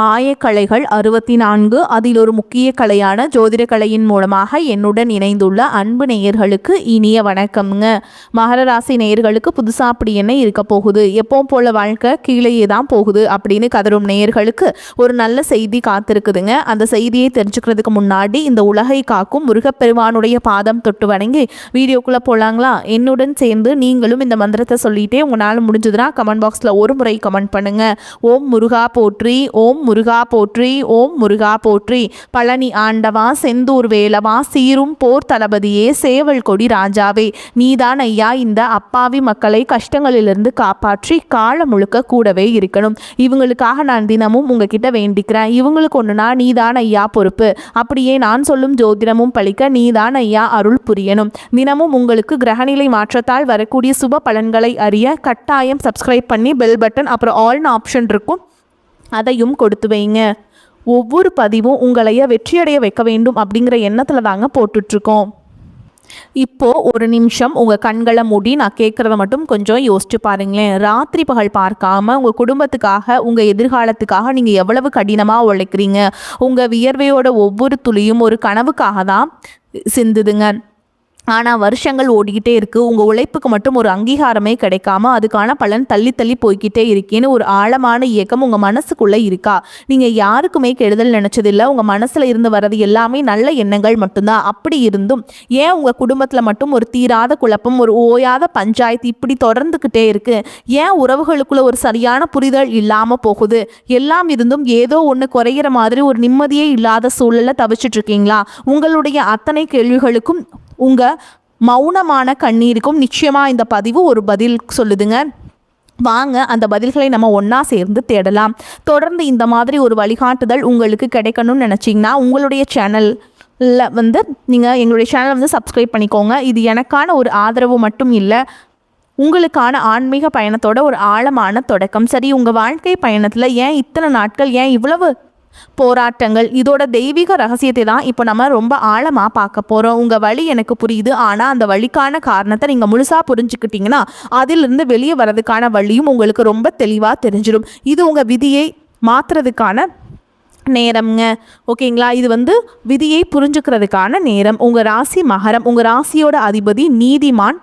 ஆயக்கலைகள் 64 அதில் ஒரு முக்கிய கலையான ஜோதிட கலையின் மூலமாக என்னுடன் இணைந்துள்ள அன்பு நேயர்களுக்கு இனிய வணக்கம்ங்க. மகர ராசி நேயர்களுக்கு புதுசாக அப்படி என்ன இருக்க போகுது, எப்பவும் போல வாழ்க்கை கீழேயே தான் போகுது அப்படின்னு கதரும் நேயர்களுக்கு ஒரு நல்ல செய்தி காத்திருக்குதுங்க. அந்த செய்தியை தெரிஞ்சுக்கிறதுக்கு முன்னாடி இந்த உலகை காக்கும் முருகப்பெருமானுடைய பாதம் தொட்டு வணங்கி வீடியோக்குள்ளே போகலாங்களா? என்னுடன் சேர்ந்து நீங்களும் இந்த மந்திரத்தை சொல்லிட்டே உங்களால் முடிஞ்சதுன்னா கமெண்ட் பாக்ஸில் ஒரு முறை கமெண்ட் பண்ணுங்க. ஓம் முருகா போற்றி, ஓம் முருகா போற்றி, ஓம் முருகா போற்றி. பழனி ஆண்டவா, செந்தூர் வேலவா, சீரும் போர் தளபதியே, சேவல் கொடி ராஜாவே, நீதான் ஐயா இந்த அப்பாவி மக்களை கஷ்டங்களிலிருந்து காப்பாற்றி காலம் முழுக்க கூடவே இருக்கணும். இவங்களுக்காக நான் தினமும் உங்ககிட்ட வேண்டிக்கிறேன். இவங்களுக்கு ஒன்றுனா நீதான் ஐயா பொறுப்பு. அப்படியே நான் சொல்லும் ஜோதிடமும் பழிக்க நீதான் ஐயா அருள் புரியணும். தினமும் உங்களுக்கு கிரகநிலை மாற்றத்தால் வரக்கூடிய சுப பலன்களை அறிய கட்டாயம் சப்ஸ்கிரைப் பண்ணி பெல் பட்டன் அப்புறம் ஆல்னு ஆப்ஷன் இருக்கும், அதையும் கொடுத்து வைங்க. ஒவ்வொரு பதிவும் உங்களைய வெற்றியடைய வைக்க வேண்டும் அப்படிங்கிற எண்ணத்தில் தாங்க போட்டுட்ருக்கோம். இப்போது ஒரு நிமிஷம் உங்கள் கண்களை மூடி நான் கேட்குறத மட்டும் கொஞ்சம் யோசிச்சு பாருங்களேன். ராத்திரி பகல் பார்க்காம உங்கள் குடும்பத்துக்காக, உங்கள் எதிர்காலத்துக்காக நீங்கள் எவ்வளவு கடினமாக உழைக்கிறீங்க. உங்கள் வியர்வையோட ஒவ்வொரு துளியும் ஒரு கனவுக்காக தான் சிந்துதுங்க. ஆனால் வருஷங்கள் ஓடிக்கிட்டே இருக்குது. உங்கள் உழைப்புக்கு மட்டும் ஒரு அங்கீகாரமே கிடைக்காம அதுக்கான பலன் தள்ளி தள்ளி போய்கிட்டே இருக்கேன்னு ஒரு ஆழமான இயக்கம் உங்கள் மனசுக்குள்ளே இருக்கா? நீங்கள் யாருக்குமே கெடுதல் நினச்சதில்லை. உங்கள் மனசில் இருந்து வர்றது எல்லாமே நல்ல எண்ணங்கள் மட்டும்தான். அப்படி இருந்தும் ஏன் உங்கள் குடும்பத்தில் மட்டும் ஒரு தீராத குழப்பம், ஒரு ஓயாத பஞ்சாயத்து இப்படி தொடர்ந்துக்கிட்டே இருக்குது? ஏன் உறவுகளுக்குள்ள ஒரு சரியான புரிதல் இல்லாமல் போகுது? எல்லாம் இருந்தும் ஏதோ ஒன்று குறையிற மாதிரி ஒரு நிம்மதியே இல்லாத சூழலில் தவிச்சிட்ருக்கீங்களா? உங்களுடைய அத்தனை கேள்விகளுக்கும் உங்கள் மௌனமான கண்ணீருக்கும் நிச்சயமாக இந்த பதிவு ஒரு பதில் சொல்லுதுங்க. வாங்க அந்த பதில்களை நம்ம ஒன்றா சேர்ந்து தேடலாம். தொடர்ந்து இந்த மாதிரி ஒரு வழிகாட்டுதல் உங்களுக்கு கிடைக்கணும்னு நினச்சிங்கன்னா உங்களுடைய சேனலில் நீங்கள் எங்களுடைய சேனலை சப்ஸ்கிரைப் பண்ணிக்கோங்க. இது எனக்கான ஒரு ஆதரவு மட்டும் இல்லை, உங்களுக்கான ஆன்மீக பயணத்தோட ஒரு ஆழமான தொடக்கம். சரி, உங்கள் வாழ்க்கை பயணத்தில் ஏன் இத்தனை நாட்கள், ஏன் இவ்வளவு போராட்டங்கள்? இதோட தெய்வீக ரகசியத்தை தான் இப்போ நம்ம ரொம்ப ஆழமாக பார்க்க போகிறோம். உங்கள் வழி எனக்கு புரியுது, ஆனால் அந்த வழிக்கான காரணத்தை நீங்கள் முழுசாக புரிஞ்சுக்கிட்டீங்கன்னா அதிலிருந்து வெளியே வர்றதுக்கான வழியும் உங்களுக்கு ரொம்ப தெளிவாக தெரிஞ்சிடும். இது உங்கள் விதியை மாற்றுறதுக்கான நேரம்ங்க. ஓகேங்களா? இது விதியை புரிஞ்சுக்கிறதுக்கான நேரம். உங்கள் ராசி மகரம். உங்கள் ராசியோட அதிபதி நீதிமான்.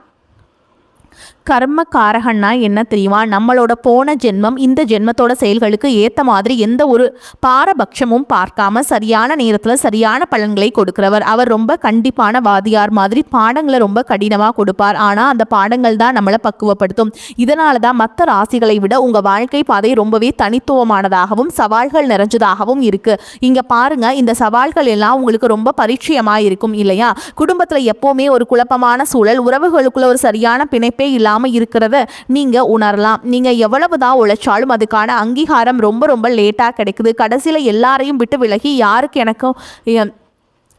கர்ம காரகன்னா என்ன தெரியுமா? நம்மளோட போன ஜென்மம் இந்த ஜென்மத்தோட செயல்களுக்கு ஏற்ற மாதிரி எந்த ஒரு பாரபட்சமும் பார்க்காம சரியான நேரத்தில் சரியான பலன்களை கொடுக்கிறவர். அவர் ரொம்ப கண்டிப்பான வாதியார் மாதிரி பாடங்களை ரொம்ப கடினமாக கொடுப்பார். ஆனால் அந்த பாடங்கள் தான் நம்மளை பக்குவப்படுத்தும். இதனால தான் மற்ற ராசிகளை விட உங்கள் வாழ்க்கை பாதை ரொம்பவே தனித்துவமானதாகவும் சவால்கள் நிறைஞ்சதாகவும் இருக்குது. இங்கே பாருங்க, இந்த சவால்கள் எல்லாம் உங்களுக்கு ரொம்ப பரிச்சயமாக இருக்கும் இல்லையா? குடும்பத்தில் எப்போவுமே ஒரு குழப்பமான சூழல், உறவுகளுக்குள்ள ஒரு சரியான பிணைப்பே இல்லாமல் இருக்கிறத நீங்க உணரலாம். நீங்க எவ்வளவுதான் உழைச்சாலும் அதுக்கான அங்கீகாரம் ரொம்ப ரொம்ப லேட்டா கிடைக்குது. கடைசியில எல்லாரையும் விட்டு விலகி யாருக்கு எனக்கும்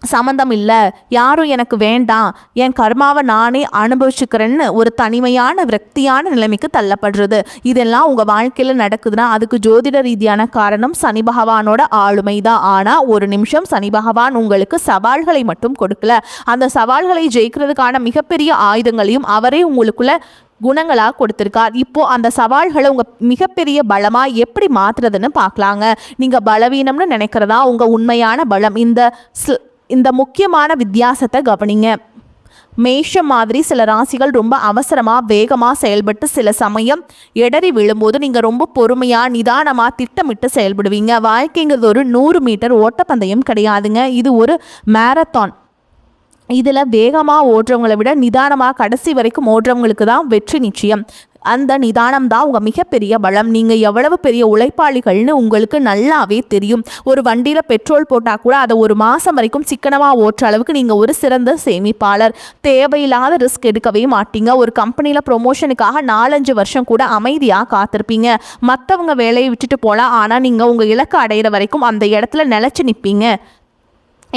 சம்மந்தம் இல்லை, யாரும் எனக்கு வேண்டாம், என் கர்மாவை நானே அனுபவிச்சுக்கிறேன்னு ஒரு தனிமையான விரக்தியான நிலைமைக்கு தள்ளப்படுறது. இதெல்லாம் உங்கள் வாழ்க்கையில் நடக்குதுன்னா அதுக்கு ஜோதிட ரீதியான காரணம் சனி பகவானோட ஆளுமை தான். ஆனால் ஒரு நிமிஷம், சனி பகவான் உங்களுக்கு சவால்களை மட்டும் கொடுக்கல, அந்த சவால்களை ஜெயிக்கிறதுக்கான மிகப்பெரிய ஆயுதங்களையும் அவரே உங்களுக்குள்ள குணங்களாக கொடுத்துருக்கார். இப்போது அந்த சவால்களை உங்கள் மிகப்பெரிய பலமாக எப்படி மாற்றுறதுன்னு பார்க்கலாங்க. நீங்கள் பலவீனம்னு நினைக்கிறதா உங்கள் உண்மையான பலம்? இந்த முக்கியமான வித்தியாசத்தை கவனிங்க. மேஷம் மாதிரி சில ராசிகள் ரொம்ப அவசரமாக வேகமாக செயல்பட்டு சில சமயம் எடறி விழும்போது நீங்கள் ரொம்ப பொறுமையாக நிதானமாக திட்டமிட்டு செயல்படுவீங்க. வாழ்க்கைங்கிறது ஒரு 100 மீட்டர் ஓட்டப்பந்தயம் கிடையாதுங்க, இது ஒரு மேரத்தான். இதில் வேகமாக ஓடுறவங்களை விட நிதானமாக கடைசி வரைக்கும் ஓடுறவங்களுக்கு தான் வெற்றி நிச்சயம். அந்த நிதானம் தான் உங்கள் மிகப்பெரிய பலம். நீங்கள் எவ்வளவு பெரிய உழைப்பாளிகள்னு உங்களுக்கு நல்லாவே தெரியும். ஒரு வண்டியில் பெட்ரோல் போட்டால் கூட அதை ஒரு மாதம் வரைக்கும் சிக்கனமாக ஓட்டுற அளவுக்கு நீங்கள் ஒரு சிறந்த சேமிப்பாளர். தேவையில்லாத ரிஸ்க் எடுக்கவே மாட்டீங்க. ஒரு கம்பெனியில் ப்ரொமோஷனுக்காக 4-5 வருஷம் கூட அமைதியாக காத்திருப்பீங்க. மற்றவங்க வேலையை விட்டுட்டு போகலாம், ஆனால் நீங்கள் உங்கள் இலக்கை அடையிற வரைக்கும் அந்த இடத்துல நிலச்சி நிற்பீங்க.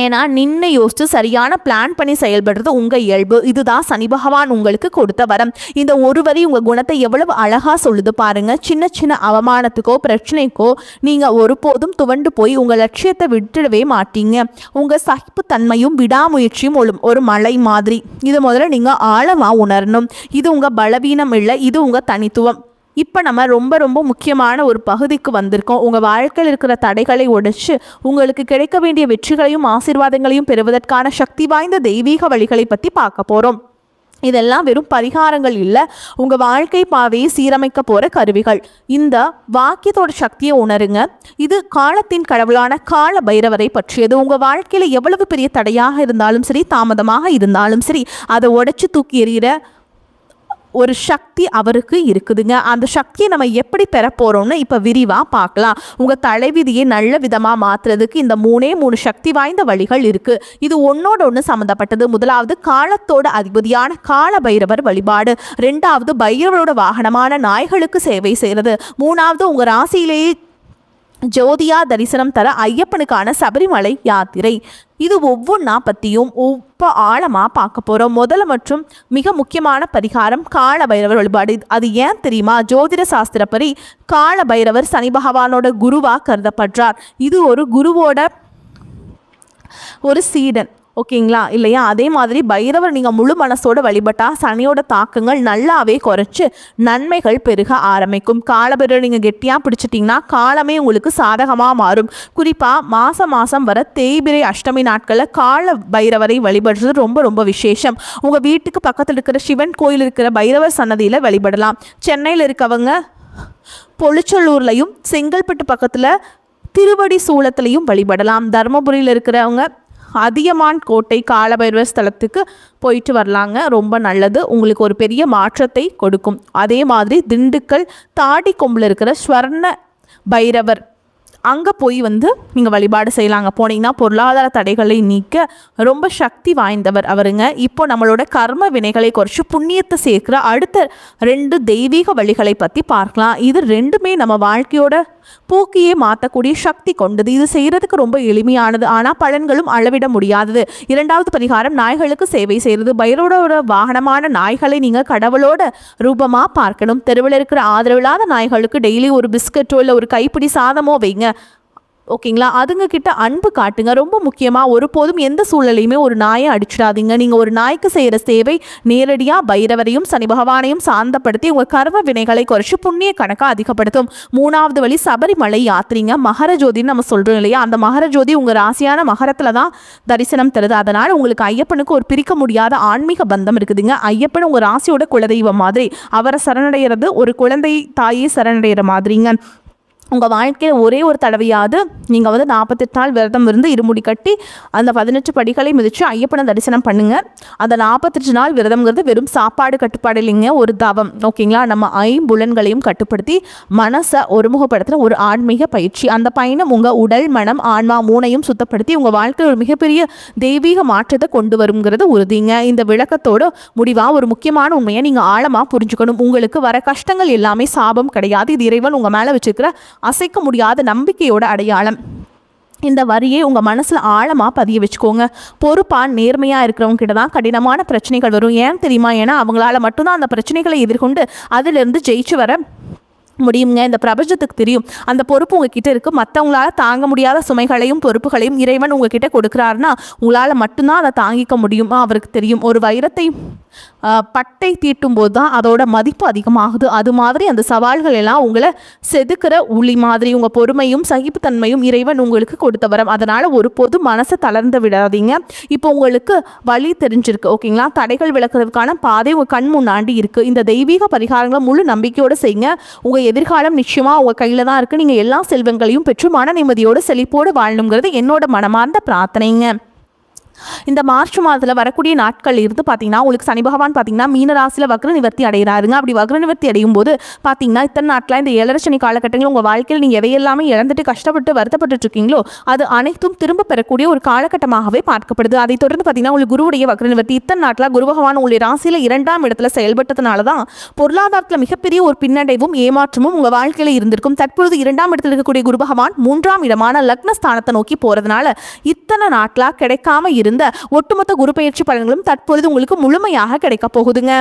ஏன்னா நின்று யோசித்து சரியான பிளான் பண்ணி செயல்படுறது உங்கள் இயல்பு. இதுதான் சனி பகவான் உங்களுக்கு கொடுத்த வரம். இந்த ஒரு வரி உங்கள் குணத்தை எவ்வளவு அழகாக சொல்லுது பாருங்கள். சின்ன சின்ன அவமானத்துக்கோ பிரச்சனைக்கோ நீங்கள் ஒருபோதும் துவண்டு போய் உங்கள் லட்சியத்தை விட்டுடவே மாட்டீங்க. உங்கள் சகிப்புத்தன்மையும் விடாமுயற்சியும் ஒரு மலை மாதிரி. இதை முதல்ல நீங்கள் ஆழமாக உணரணும். இது உங்கள் பலவீனம் இல்லை, இது உங்கள் தனித்துவம். இப்போ நம்ம ரொம்ப ரொம்ப முக்கியமான ஒரு பகுதிக்கு வந்திருக்கோம். உங்கள் வாழ்க்கையில் இருக்கிற தடைகளை உடைச்சு உங்களுக்கு கிடைக்க வேண்டிய வெற்றிகளையும் ஆசீர்வாதங்களையும் பெறுவதற்கான சக்தி வாய்ந்த தெய்வீக வழிகளை பற்றி பார்க்க போகிறோம். இதெல்லாம் வெறும் பரிகாரங்கள் இல்லை, உங்கள் வாழ்க்கை பாதையை சீரமைக்க போகிற கருவிகள். இந்த வாக்கியத்தோட சக்தியை உணருங்க. இது காலத்தின் கடவுளான கால பைரவரை பற்றியது. உங்கள் வாழ்க்கையில் எவ்வளவு பெரிய தடையாக இருந்தாலும் சரி, தாமதமாக இருந்தாலும் சரி, அதை உடைச்சு தூக்கி எறிகிற ஒரு சக்தி அவருக்கு இருக்குதுங்க. அந்த சக்தியை நம்ம எப்படி பெற போகிறோம்னு இப்போ விரிவாக பார்க்கலாம். உங்கள் தலைவிதியை நல்ல விதமாக மாற்றுறதுக்கு இந்த மூணு சக்தி வாய்ந்த வழிகள் இருக்குது. இது ஒன்றோட ஒன்று சம்மந்தப்பட்டது. முதலாவது காலத்தோட அதிபதியான கால பைரவர் வழிபாடு. ரெண்டாவது பைரவரோட வாகனமான நாய்களுக்கு சேவை செய்கிறது. மூணாவது உங்கள் ராசியிலேயே ஜோதியா தரிசனம் தர ஐயப்பனுக்கான சபரிமலை யாத்திரை. இது ஒவ்வொன்றா பற்றியும் ஆழமாக பார்க்க போகிறோம். முதல்ல மற்றும் மிக முக்கியமான பரிகாரம் கால பைரவர் வழிபாடு. அது ஏன் தெரியுமா? ஜோதிட சாஸ்திரப்படி கால பைரவர் சனி பகவானோட குருவாக கருதப்படுறார். இது ஒரு குருவோட ஒரு சீடன், ஓகேங்களா இல்லையா? அதே மாதிரி பைரவர் நீங்கள் முழு மனசோட வழிபட்டால் சனியோட தாக்கங்கள் நல்லாவே குறைச்சி நன்மைகள் பெருக ஆரம்பிக்கும். காலபைரவர் நீங்கள் கெட்டியாக பிடிச்சிட்டிங்கன்னா காலமே உங்களுக்கு சாதகமாக மாறும். குறிப்பாக மாதம் வர தேய்பிரை அஷ்டமி நாட்களில் கால பைரவரை வழிபடுறது ரொம்ப ரொம்ப விசேஷம். உங்கள் வீட்டுக்கு பக்கத்தில் இருக்கிற சிவன் கோயில் இருக்கிற பைரவர் சன்னதியில் வழிபடலாம். சென்னையில் இருக்கவங்க பொளிச்சலூர்லையும் செங்கல்பட்டு பக்கத்தில் திருவடி சூளத்துலையும் வழிபடலாம். தருமபுரியில் இருக்கிறவங்க அதியமான் கோட்டை காலபைரவர் ஸ்தலத்துக்கு போயிட்டு வரலாங்க. ரொம்ப நல்லது, உங்களுக்கு ஒரு பெரிய மாற்றத்தை கொடுக்கும். அதே மாதிரி திண்டுக்கல் தாடி கொம்பில் இருக்கிற ஸ்வர்ண பைரவர் அங்கே போய் நீங்கள் வழிபாடு செய்யலாங்க. போனீங்கன்னா பொருளாதார தடைகளை நீக்க ரொம்ப சக்தி வாய்ந்தவர் அவருங்க. இப்போ நம்மளோட கர்ம வினைகளை குறைச்சி புண்ணியத்தை சேர்க்குற அடுத்த 2 தெய்வீக வழிகளை பற்றி பார்க்கலாம். இது ரெண்டுமே நம்ம வாழ்க்கையோட போக்கியே மாற்றக்கூடிய சக்தி கொண்டது. இது செய்கிறதுக்கு ரொம்ப எளிமையானது, ஆனால் பலன்களும் அளவிட முடியாதது. 2வது பரிகாரம் நாய்களுக்கு சேவை செய்கிறது. பைரவரோட வாகனமான நாய்களை நீங்கள் கடவுளோட ரூபமாக பார்க்கணும். தெருவில் இருக்கிற ஆதரவில்லாத நாய்களுக்கு டெய்லி ஒரு பிஸ்கட்டோ இல்லை ஒரு கைப்பிடி சாதமோ வைங்க, ஓகேங்களா? அதுங்க கிட்ட அன்பு காட்டுங்க. ரொம்ப முக்கியமாக ஒருபோதும் எந்த சூழ்நிலையுமே ஒரு நாயை அடிச்சிடாதீங்க. நீங்கள் ஒரு நாய்க்கு செய்கிற சேவை நேரடியாக பைரவரையும் சனி பகவானையும் சாந்தப்படுத்தி உங்கள் கர்ம வினைகளை குறைச்சி புண்ணிய கணக்கை அதிகப்படுத்தும். 3வது வழி சபரிமலை யாத்திரைங்க. மகர ஜோதின்னு நம்ம சொல்கிறோம் இல்லையா? அந்த மகர ஜோதி உங்கள் ராசியான மகரத்தில் தான் தரிசனம் தருது. அதனால் உங்களுக்கு ஐயப்பனுக்கு ஒரு பிரிக்க முடியாத ஆன்மீக பந்தம் இருக்குதுங்க. ஐயப்பன் உங்கள் ராசியோட குலதெய்வம் மாதிரி. அவரை சரணடைகிறது ஒரு குழந்தை தாயே சரணடைகிற மாதிரிங்க. உங்கள் வாழ்க்கையில் ஒரே ஒரு தடவையாவது நீங்கள் 48 நாள் விரதம் இருந்து இருமுடி கட்டி அந்த 18 படிகளை மிதித்து ஐயப்பனை தரிசனம் பண்ணுங்கள். அந்த 48 நாள் விரதம்ங்கிறது வெறும் சாப்பாடு கட்டுப்பாடு இல்லைங்க, ஒரு தவம், ஓகேங்களா? நம்ம ஐம்புலன்களையும் கட்டுப்படுத்தி மனசை ஒருமுகப்படுத்துகிற ஒரு ஆன்மீக பயிற்சி. அந்த பயணம் உங்கள் உடல் மனம் ஆன்மா 3ஐயும் சுத்தப்படுத்தி உங்கள் வாழ்க்கையில் ஒரு மிகப்பெரிய தெய்வீக மாற்றத்தை கொண்டு வருங்கிறது உறுதிங்க. இந்த விளக்கத்தோடு முடிவாக ஒரு முக்கியமான உண்மையை நீங்கள் ஆழமாக புரிஞ்சுக்கணும். உங்களுக்கு வர கஷ்டங்கள் எல்லாமே சாபம் கிடையாது. இது இறைவன் உங்கள் மேலே வச்சுருக்கிற அசைக்க முடியாத நம்பிக்கையோட அடையாளம். இந்த வரியை உங்கள் மனசில் ஆழமாக பதிய வச்சுக்கோங்க. பொறுப்பான் நேர்மையாக இருக்கிறவங்க கிட்ட தான் கடினமான பிரச்சனைகள் வரும். ஏன் தெரியுமா? ஏன்னா அவங்களால மட்டும்தான் அந்த பிரச்சனைகளை எதிர்கொண்டு அதிலிருந்து ஜெயிச்சு வர முடியுங்க. இந்த பிரபஞ்சத்துக்கு தெரியும் அந்த பொறுப்பு உங்ககிட்ட இருக்குது. மற்றவங்களால தாங்க முடியாத சுமைகளையும் பொறுப்புகளையும் இறைவன் உங்ககிட்ட கொடுக்குறாருன்னா உங்களால் மட்டும்தான் அதை தாங்கிக்க முடியுமா அவருக்கு தெரியும். ஒரு வைரத்தை பட்டை தீட்டும் போது தான் அதோட மதிப்பு அதிகமாகுது. அது மாதிரி அந்த சவால்கள் எல்லாம் உங்களை செதுக்கிற உளி மாதிரி. உங்கள் பொறுமையும் சகிப்புத்தன்மையும் இறைவன் உங்களுக்கு கொடுத்த வரம். அதனால் ஒரு பொது மனசை தளர்ந்து விடாதீங்க. இப்போ உங்களுக்கு வழி தெரிஞ்சிருக்கு, ஓகேங்களா? தடைகள் விளக்குறதுக்கான பாதை உங்கள் கண் முன்னாடி இருக்குது. இந்த தெய்வீக பரிகாரங்களை முழு நம்பிக்கையோடு செய்யுங்க. உங்கள் எதிர்காலம் நிச்சயமாக உங்கள் கையில் தான் இருக்குது. நீங்கள் எல்லா செல்வங்களையும் பெற்று மன நிம்மதியோடு செழிப்போடு வாழணுங்கிறது என்னோட மனமார்ந்த பிரார்த்தனைங்க. இந்த மார்ச் மாதத்தில் வரக்கூடிய நாட்கள் இருந்து பார்த்தீங்கன்னா உங்களுக்கு சனி பகவான் பார்த்தீங்கன்னா மீன ராசியில் வக்ர நிவர்த்தி அடைகிறாருங்க. அப்படி வக்ர நிவர்த்தி அடையும் போது பார்த்தீங்கன்னா இத்தனை நாட்கள் இந்த 7 சனி காலகட்டங்கள் உங்கள் வாழ்க்கையில் நீங்கள் எதையெல்லாமே இழந்துட்டு கஷ்டப்பட்டு வருத்தப்பட்டு இருக்கீங்களோ அது அனைத்தும் திரும்ப பெறக்கூடிய ஒரு காலகட்டமாகவே பார்க்கப்படுது. அதை தொடர்ந்து பார்த்தீங்கன்னா உங்களுக்கு குருவுடைய வக்ர நிவர்த்தி இத்தனை நாட்களாக குரு பகவான் உங்களுடைய ராசியில் 2ஆம் இடத்துல செயல்பட்டதுனால தான் பொருளாதாரத்தில் மிகப்பெரிய ஒரு பின்னடைவும் ஏமாற்றமும் உங்கள் வாழ்க்கையில் இருந்திருக்கும். தற்பொழுது 2ஆம் இடத்தில் இருக்கக்கூடிய குரு பகவான் 3ஆம் இடமான லக்னஸ்தானத்தை நோக்கி போகிறதுனால இத்தனை நாட்களாக கிடைக்காம இருந்த ஒட்டுமொத்த குரு பயிற்சி பலன்களும் தற்பொழுது உங்களுக்கு முழுமையாக கிடைக்க போகுதுங்க.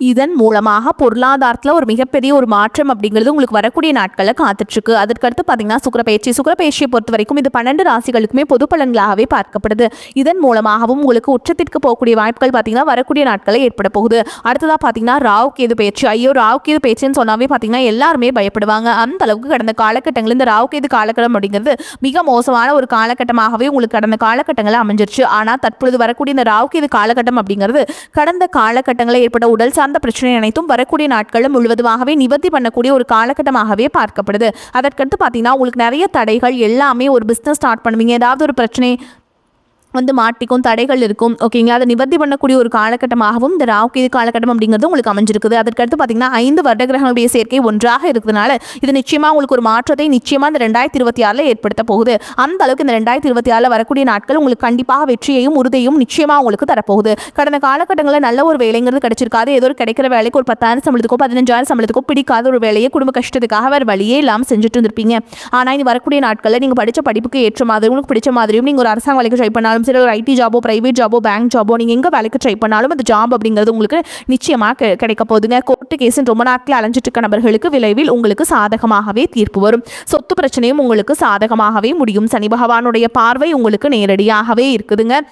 இதன் மூலமாக பொருளாதாரத்தில் ஒரு மிகப்பெரிய ஒரு மாற்றம் அப்படிங்கிறது உங்களுக்கு வரக்கூடிய நாட்களில் காத்துட்ருக்கு. அதற்கடுத்து பார்த்தீங்கன்னா சுக்கிரபெயர்ச்சியை பொறுத்த வரைக்கும் இது 12 ராசிகளுக்குமே பொது பலன்களாகவே பார்க்கப்படுது. இதன் மூலமாகவும் உங்களுக்கு உச்சத்திற்கு போகக்கூடிய வாய்ப்புகள் பார்த்தீங்கன்னா வரக்கூடிய நாட்களில் ஏற்பட போகுது. அடுத்ததாக பார்த்தீங்கன்னா ராகு கேது பயிற்சி. ஐயோ, ராகு கேது பயிற்சின்னு சொன்னாவே பார்த்தீங்கன்னா எல்லாருமே பயப்படுவாங்க. அந்த அளவுக்கு கடந்த காலகட்டங்களில் இந்த ராகு கேது காலகட்டம் அப்படிங்கிறது மிக மோசமான ஒரு காலகட்டமாகவே உங்களுக்கு கடந்த காலகட்டங்களில் அமைஞ்சிருச்சு. ஆனால் தற்பொழுது வரக்கூடிய இந்த ராகு கேது காலகட்டம் அப்படிங்கிறது கடந்த காலகட்டங்களில் ஏற்பட்ட உடல் சார்ந்த பிரச்சனை அனைத்தும் வரக்கூடிய நாட்களில் முழுவதுமாகவே நிவர்த்தி பண்ணக்கூடிய ஒரு காலகட்டமாகவே பார்க்கப்படுது. அதற்கடுத்து பார்த்தீங்கன்னா உங்களுக்கு நிறைய தடைகள் எல்லாமே ஒரு பிஸ்னஸ் ஸ்டார்ட் பண்ணுவீங்க, ஏதாவது ஒரு பிரச்சனை மாட்டிக்கும், தடைகள் இருக்கும். ஓகேங்களா, அதை நிவர்த்தி பண்ணக்கூடிய ஒரு காலகட்டமாகவும் இந்த ராகு கேது காலகட்டம் அப்படிங்கிறது உங்களுக்கு அமைஞ்சிருக்குது. அதற்கடுத்து பார்த்தீங்கன்னா 5 வருட கிரகங்களுடைய சேர்க்கை ஒன்றாக இருக்கிறதுனால இது நிச்சயமாக உங்களுக்கு ஒரு மாற்றத்தை நிச்சயமாக இந்த 2026 ஏற்படுத்த போகுது. அந்த அளவுக்கு இந்த 2026 வரக்கூடிய நாட்கள் உங்களுக்கு கண்டிப்பாக வெற்றியையும் உறுதியையும் நிச்சயமாக உங்களுக்கு தரப்போகுது. கடந்த காலகட்டங்களில் நல்ல ஒரு வேலைங்கிறது கிடைச்சிருக்காது. ஏதோ ஒரு கிடைக்கிற வேலைக்கு ஒரு 10,000 சம்பளத்துக்கோ 15,000 சம்பளத்துக்கோ பிடிக்காத ஒரு வேலையை குடும்ப கஷ்டத்துக்காக வேறு வழியே இல்லாமல் செஞ்சுட்டு இருந்திருப்பீங்க. ஆனால் இனி வரக்கூடிய நாட்களில் நீங்கள் படித்த படிப்புக்கு ஏற்ற மாதிரி உங்களுக்கு பிடிச்ச மாதிரியும் நீங்கள் ஒரு அரசாங்க வேலைக்கு ட்ரை பண்ணாலும் சரி, ஒரு ஐடி ஜாபோ, பிரைவேட் ஜாபோ, பேங்க் ஜாபோ, நீங்கள் எங்கே வேலைக்கு ட்ரை பண்ணாலும் அந்த ஜாப் அப்படிங்கிறது உங்களுக்கு நிச்சயமாக கிடைக்க போகுதுங்க. கோர்ட்டு கேஸுன்னு ரொம்ப நாட்கள் அலைஞ்சிட்டு இருக்க நபர்களுக்கு விரைவில் உங்களுக்கு சாதகமாகவே தீர்ப்பு வரும். சொத்து பிரச்சனையும் உங்களுக்கு சாதகமாகவே முடியும். சனி பகவானுடைய பார்வை உங்களுக்கு நேரடியாகவே இருக்குதுங்க.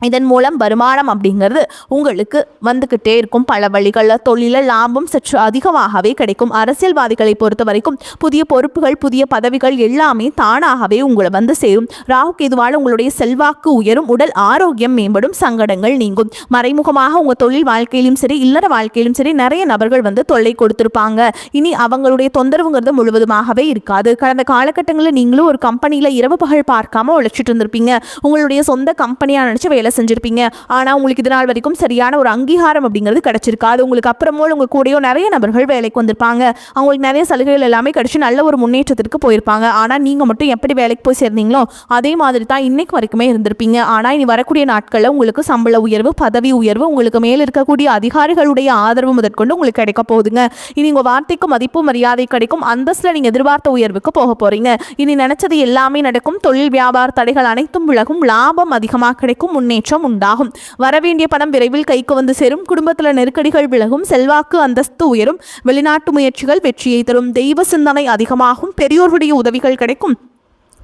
இதன் மூலம் வருமானம் அப்படிங்கிறது உங்களுக்கு வந்துக்கிட்டே இருக்கும். பல வழிகளில் தொழிலில் லாபம் சற்று அதிகமாகவே கிடைக்கும். அரசியல்வாதிகளை பொறுத்த வரைக்கும் புதிய பொறுப்புகள், புதிய பதவிகள் எல்லாமே தானாகவே உங்களை வந்து சேரும். ராகு கேதுவால் உங்களுடைய செல்வாக்கு உயரும், உடல் ஆரோக்கியம் மேம்படும், சங்கடங்கள் நீங்கும். மறைமுகமாக உங்கள் தொழில் வாழ்க்கையிலும் சரி, இல்லற வாழ்க்கையிலும் சரி நிறைய நபர்கள் வந்து தொல்லை கொடுத்துருப்பாங்க. இனி அவங்களுடைய தொந்தரவுங்கிறது முழுவதுமாகவே இருக்காது. கடந்த காலகட்டங்களில் நீங்களும் ஒரு கம்பெனியில் இரவு பகல் பார்க்காம உழைச்சிட்டு இருந்திருப்பீங்க. உங்களுடைய சொந்த கம்பெனியாக நினச்சி வேலை செஞ்சிருப்பீங்க. ஆனால் உங்களுக்கு இது நாள் வரைக்கும் சரியான ஒரு அங்கீகாரம் அப்படிங்கிறது கிடைச்சிருக்காது. உங்களுக்கு அப்புறமோல் உங்கள் கூடயோ நிறைய நபர்கள் வேலைக்கு வந்திருப்பாங்க. அவங்களுக்கு நிறைய சலுகைகள் எல்லாமே கிடைச்சி நல்ல ஒரு முன்னேற்றத்திற்கு போயிருப்பாங்க. ஆனால் நீங்கள் மட்டும் எப்படி வேலைக்கு போய் சேர்ந்தீங்களோ அதே மாதிரி தான் இன்னைக்கு வரைக்குமே இருந்திருப்பீங்க. ஆனால் இனி வரக்கூடிய நாட்களில் உங்களுக்கு சம்பள உயர்வு, பதவி உயர்வு, உங்களுக்கு மேல் இருக்கக்கூடிய அதிகாரிகளுடைய ஆதரவு முதற்கொண்டு உங்களுக்கு கிடைக்க போகுதுங்க. இனி உங்கள் வார்த்தைக்கு மதிப்பு மரியாதை கிடைக்கும். அந்தஸ்தில் நீங்கள் எதிர்பார்த்த உயர்வுக்கு போக போறீங்க. இனி நினைச்சது எல்லாமே நடக்கும். தொழில் வியாபார தடைகள் அனைத்தும் விலகும். லாபம் அதிகமாக கிடைக்கும். முன்னேற்றம் உண்டாகும். வரவேண்டிய பணம் விரைவில் கைக்கு வந்து சேரும். குடும்பத்தில் நெருக்கடிகள் விலகும். செல்வாக்கு அந்தஸ்து உயரும். வெளிநாட்டு முயற்சிகள் வெற்றியை தரும். தெய்வ சிந்தனை அதிகமாகும். பெரியோர்களுடைய உதவிகள் கிடைக்கும்.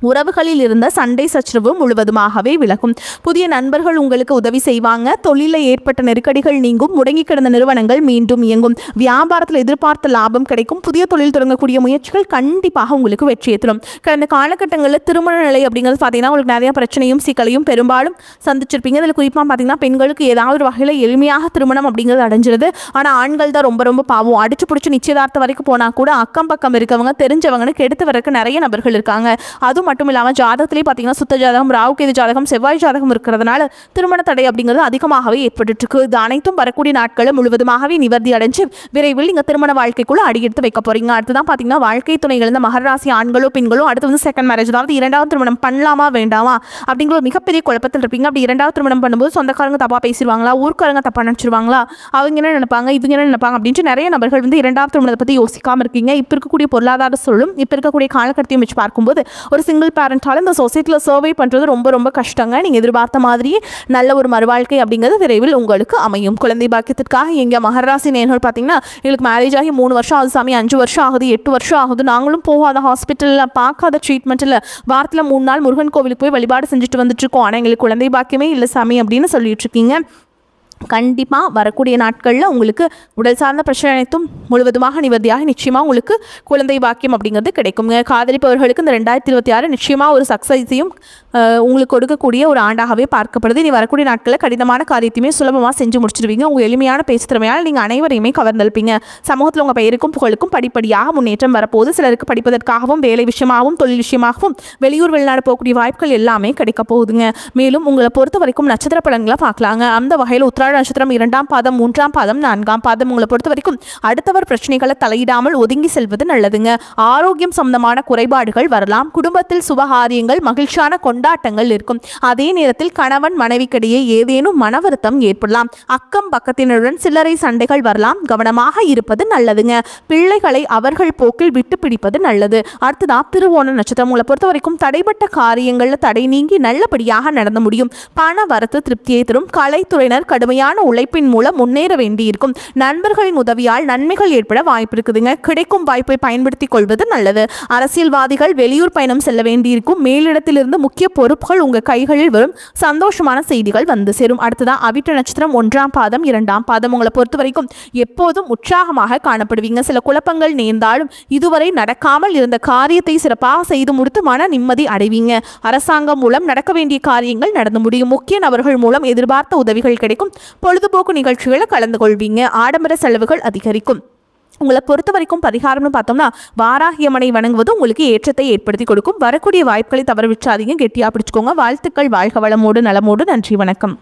உறவுகளில் இருந்த சண்டை சச்சரவு முழுவதுமாகவே விலகும். புதிய நண்பர்கள் உங்களுக்கு உதவி செய்வாங்க. தொழிலில் ஏற்பட்ட நெருக்கடிகள் நீங்கும். முடங்கி கிடந்த நிறுவனங்கள் மீண்டும் இயங்கும். வியாபாரத்தில் எதிர்பார்த்த லாபம் கிடைக்கும். புதிய தொழில் தொடங்கக்கூடிய முயற்சிகள் கண்டிப்பாக உங்களுக்கு வெற்றியை தரும். கடந்த காலகட்டங்களில் திருமண நிலை அப்படிங்கிறது பார்த்தீங்கன்னா உங்களுக்கு நிறைய பிரச்சனையும் சிக்கலையும் பெரும்பாலும் சந்திச்சிருப்பீங்க. இதில் குறிப்பாக பார்த்தீங்கன்னா பெண்களுக்கு ஏதாவது ஒரு வகையில் எளிமையாக திருமணம் அப்படிங்கிறது அடைஞ்சிருது. ஆனால் ஆண்கள் தான் ரொம்ப ரொம்ப பாவம். அடிச்சு பிடிச்சி நிச்சயதார்த்த வரைக்கும் போனால் கூட அக்கம் பக்கம் இருக்கவங்க தெரிஞ்சவங்கன்னு கெடுத்து வரக்கு நிறைய நபர்கள் இருக்காங்க. அதுவும் மட்டும் இல்லாமல் ஜாதகத்திலே பார்த்தீங்கன்னா சுத்த ஜாதகம், ராகு கேது ஜாதகம், செவ்வாய் ஜாதகம் இருக்கிறதுனால திருமண தடை அப்படிங்கிறது அதிகமாகவே ஏற்பட்டு இருக்கு. இது அனைத்தும் வரக்கூடிய நாட்களில் முழுவதுமாகவே நிவர்த்தி அடைஞ்சு விரைவில் நீங்கள் திருமண வாழ்க்கைக்குள்ள அடியெடுத்து வைக்க போறீங்க. அடுத்துதான் பார்த்தீங்கன்னா வாழ்க்கை துணைகள் இந்த மகர ராசி ஆண்களோ பெண்களோ அடுத்து வந்து செகண்ட் மேரேஜ், அதாவது இரண்டாவது திருமணம் பண்ணலாமா வேண்டாமா அப்படிங்கிற ஒரு மிகப்பெரிய குழப்பத்தில் இருப்பீங்க. அப்படி இரண்டாவது திருமணம் பண்ணும்போது சொந்தக்காரங்க தப்பா பேசிடுவாங்களா, ஊர்க்காரங்க தப்பா நினைச்சிருவாங்களா, அவங்க என்ன நினைப்பாங்க, இவங்க என்ன நினைப்பாங்க அப்படின்ட்டு நிறைய நபர்கள் வந்து இரண்டாவது திருமணத்தை பற்றி யோசிக்காம இருக்கீங்க. இப்போ இருக்கக்கூடிய பொருளாதார சூழலும் இப்போ இருக்கக்கூடிய காலகட்டத்தையும் வச்சு பார்க்கும்போது ஒரு சிங்கிள் பேரண்டால் இந்த சொசைட்டியில் சர்வை பண்ணுறது ரொம்ப ரொம்ப கஷ்டங்க. நீங்கள் எதிர்பார்த்த மாதிரியே நல்ல ஒரு மறுவாழ்க்கை அப்படிங்கிறது விரைவில் உங்களுக்கு அமையும். குழந்தை பாக்கியத்திற்காக எங்கள் மகராசி நேர்கள் பார்த்தீங்கன்னா எங்களுக்கு மேரேஜ் ஆகி 3 வருஷம் ஆகுது சாமி, 5 வருஷம் ஆகுது, 8 வருஷம் ஆகுது, நாங்களும் போகாத ஹாஸ்பிட்டலில் பார்க்காத ட்ரீட்மெண்ட்டில் வாரத்தில் 3 நாள் முருகன் கோவிலுக்கு போய் வழிபாடு செஞ்சுட்டு வந்துட்டுருக்கோம். ஆனால் எங்களுக்கு குழந்தை பாக்கியமே இல்லை சாமி அப்படின்னு சொல்லிட்டு இருக்கீங்க. கண்டிப்பாக வரக்கூடிய நாட்களில் உங்களுக்கு உடல் சார்ந்த பிரச்சனை அனைத்தும் முழுவதுமாக நிவர்த்தியாக நிச்சயமாக உங்களுக்கு குழந்தை பாக்கியம் அப்படிங்கிறது கிடைக்குங்க. காதலிப்பவர்களுக்கு இந்த 2026 நிச்சயமாக ஒரு சக்ஸஸையும் உங்களுக்கு கொடுக்கக்கூடிய ஒரு ஆண்டாகவே பார்க்கப்படுது. நீ வரக்கூடிய நாட்களில் கடினமான காரியத்தையுமே சுலபமாக செஞ்சு முடிச்சிடுவீங்க. உங்கள் எளிமையான பேச்சு திறமையால் நீங்கள் அனைவரையுமே கவர்ந்தளிப்பீங்க. சமூகத்தில் உங்கள் பெயருக்கும் புகழுக்கும் படிப்படியாக முன்னேற்றம் வரப்போது. சிலருக்கு படிப்பதற்காகவும் வேலை விஷயமாகவும் தொழில் விஷயமாகவும் வெளியூர் வெளிநாடு போகக்கூடிய வாய்ப்புகள் எல்லாமே கிடைக்க போகுதுங்க. மேலும் உங்களை பொறுத்த வரைக்கும் நட்சத்திர பலன்களை பார்க்கலாங்க. அந்த வகையில் உத்திராட நட்சத்திரம் 2ஆம் பாதம், 3ஆம் பாதம், 4ஆம் பாதம் உங்களை பொறுத்த வரைக்கும் அடுத்தவர் பிரச்சனைகளை தலையிடாமல் ஒதுங்கி செல்வது நல்லதுங்க. ஆரோக்கியம் சம்பந்தமான குறைபாடுகள் வரலாம். குடும்பத்தில் சுபகாரியங்கள், மகிழ்ச்சியான கொண்டாட்டங்கள் இருக்கும். அதே நேரத்தில் கணவன் மனைவிக்கிடையே ஏதேனும் மன வருத்தம் ஏற்படலாம். அக்கம் பக்கத்தினருடன் சில்லறை சண்டைகள் வரலாம். கவனமாக இருப்பது நல்லதுங்க. பிள்ளைகளை அவர்கள் போக்கில் விட்டு பிடிப்பது நல்லது. அடுத்ததான் திருவோண நட்சத்திரம் உங்களை பொறுத்த வரைக்கும் தடைப்பட்ட காரியங்களில் தடை நீங்கி நல்லபடியாக நடந்து முடியும். பண வரத்து திருப்தியை தரும். கலைத்துறையினர் கடுமையான கடுமையான உழைப்பின் மூலம் முன்னேற வேண்டியிருக்கும். நண்பர்களின் உதவியால் நன்மைகள் ஏற்பட வாய்ப்பு இருக்குதுங்க. கிடைக்கும் வாய்ப்பை பயன்படுத்திக் கொள்வது நல்லது. அரசியல்வாதிகள் வெளியூர் பயணம் செல்ல வேண்டியிருக்கும். மேலிடத்திலிருந்து முக்கிய பொறுப்புகள் உங்க கைகளில் வரும். சந்தோஷமான செய்திகள் வந்து சேரும். அடுத்ததான் அவிட்ட நட்சத்திரம் 1ஆம் பாதம் 2ஆம் பாதம். உங்களை பொறுத்த வரைக்கும் எப்போதும் உற்சாகமாக காணப்படுவீங்க. சில குழப்பங்கள் நேர்ந்தாலும் இதுவரை நடக்காமல் இருந்த காரியத்தை சிறப்பாக செய்து முடித்து மன நிம்மதி அடைவீங்க. அரசாங்கம் மூலம் நடக்க வேண்டிய காரியங்கள் நடந்து முடியும். முக்கிய நபர்கள் மூலம் எதிர்பார்த்த உதவிகள் கிடைக்கும். பொழுதுபோக்கு நிகழ்ச்சிகளை கலந்து கொள்வீங்க. ஆடம்பர செலவுகள் அதிகரிக்கும். உங்களை பொறுத்த வரைக்கும் பரிகாரம்னு பார்த்தோம்னா வாராகியம்மனை வணங்குவது உங்களுக்கு ஏற்றத்தை ஏற்படுத்தி கொடுக்கும். வரக்கூடிய வாய்ப்புகளை தவற விட்டுறாதீங்க. கெட்டியாக பிடிச்சுக்கோங்க. வாழ்த்துக்கள். வாழ்க வளமோடு நலமோடு. நன்றி. வணக்கம்.